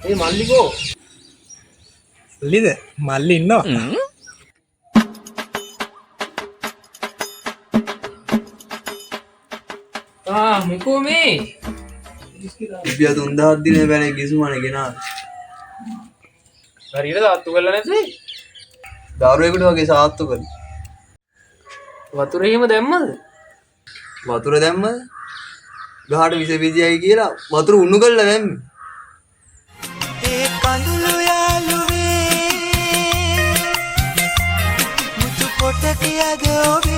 ඒ මල්ලිකෝ මල්ලිද මල්ලි ඉන්නවා මිකෝ මේ ඉබිය 3000 දිනේ බැනේ කිසුමනේ ගෙනා හරියට දාත්තු කරලා නැද්ද දරුවෙකුට වගේ සාත්තු කරලා වතුර එහෙම දැම්මද වතුර දැම්මද ගහට විස බීජයයි කියලා වතුර උණු කරලා දැම්මේ ඒ කඳුළු යාළුවේ මුතු කොට කියද ඔබේ